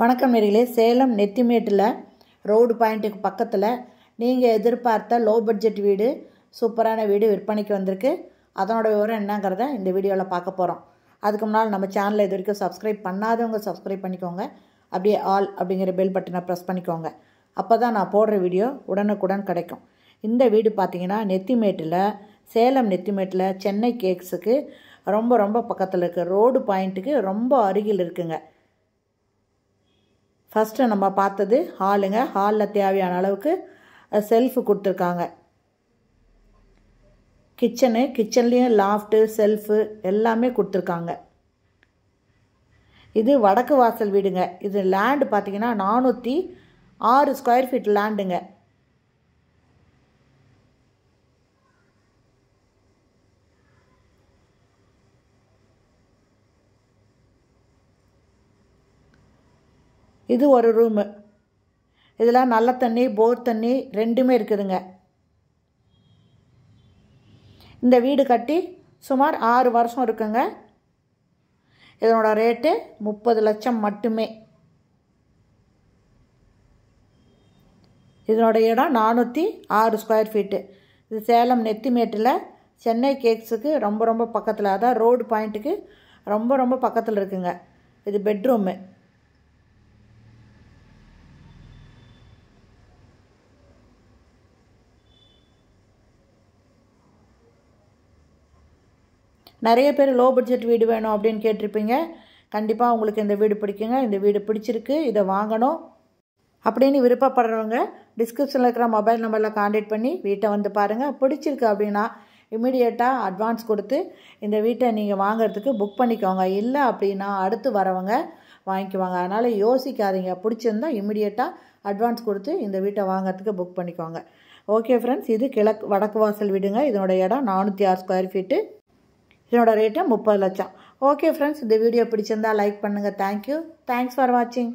வணக்கம் நேயர்களே. சேலம் நெத்திமேட்டில் ரோடு பாயிண்ட்டுக்கு பக்கத்தில் நீங்கள் எதிர்பார்த்த லோ பட்ஜெட் வீடு, சூப்பரான வீடு விற்பனைக்கு வந்திருக்கு. அதனோட விவரம் என்னங்கிறத இந்த வீடியோவில் பார்க்க போகிறோம். அதுக்கு முன்னால் நம்ம சேனலை இது வரைக்கும் சப்ஸ்கிரைப் பண்ணாதவங்க சப்ஸ்கிரைப் பண்ணிக்கோங்க. அப்படியே ஆல் அப்படிங்கிற பெல் பட்டனை ப்ரெஸ் பண்ணிக்கோங்க. அப்போ தான் நான் போடுற வீடியோ உடனுக்குடன் கிடைக்கும். இந்த வீடு பார்த்திங்கன்னா நெத்திமேட்டில், சேலம் நெத்திமேட்டில் சென்னை கேக்ஸுக்கு ரொம்ப பக்கத்தில் இருக்குது. ரோடு பாயிண்ட்டுக்கு ரொம்ப அருகில் இருக்குங்க. ஃபஸ்ட்டு நம்ம பார்த்தது ஹாலுங்க. ஹாலில் தேவையான அளவுக்கு செல்ஃபு கொடுத்துருக்காங்க. கிச்சன்லேயும் லாஃப்ட்டு, செல்ஃபு எல்லாமே கொடுத்துருக்காங்க. இது வடக்கு வாசல் வீடுங்க. இது லேண்டு பார்த்திங்கன்னா 406 ஸ்கொயர் ஃபீட் லேண்டுங்க. இது ஒரு ரூமு. இதில் நல்ல தண்ணி, போர் தண்ணி ரெண்டுமே இருக்குதுங்க. இந்த வீடு கட்டி சுமார் 6 வருஷம் இருக்குங்க. இதனோட ரேட்டு 30 லட்சம் மட்டுமே. இதனோட இடம் 406 ஸ்கொயர் ஃபீட்டு. இது சேலம் நெத்திமேட்டில் சென்னை கேக்ஸுக்கு ரொம்ப பக்கத்தில், அதான் ரோடு பாயிண்ட்டுக்கு ரொம்ப பக்கத்தில் இருக்குங்க. இது பெட்ரூமு. நிறைய பேர் லோ பட்ஜெட் வீடு வேணும் அப்படின்னு கேட்டிருப்பீங்க. கண்டிப்பாக உங்களுக்கு இந்த வீடு பிடிக்குங்க. இந்த வீடு பிடிச்சிருக்கு, இதை வாங்கணும் அப்படின்னு விருப்பப்படுறவங்க டிஸ்கிரிப்ஷனில் இருக்கிற மொபைல் நம்பரில் கான்டாக்ட் பண்ணி வீட்டை வந்து பாருங்கள். பிடிச்சிருக்கு அப்படின்னா இமீடியட்டாக அட்வான்ஸ் கொடுத்து இந்த வீட்டை நீங்கள் வாங்கிறதுக்கு புக் பண்ணிக்கோங்க. இல்லை அப்படின்னா அடுத்து வரவங்க வாங்கிக்குவாங்க. அதனால் யோசிக்காதீங்க. பிடிச்சிருந்தால் இமீடியட்டாக அட்வான்ஸ் கொடுத்து இந்த வீட்டை வாங்கிறதுக்கு புக் பண்ணிக்கோங்க. ஓகே ஃப்ரெண்ட்ஸ், இது வடக்கு வாசல் வீடுங்க. இதனோட இடம் 406 ஸ்கொயர் ஃபீட்டு. இதனோட ரேட்டு 30 லட்சம். ஓகே ஃப்ரெண்ட்ஸ், இந்த வீடியோ பிடிச்சிருந்தால் லைக் பண்ணுங்கள். தேங்க்யூ. தேங்க்ஸ் ஃபார் வாட்சிங்.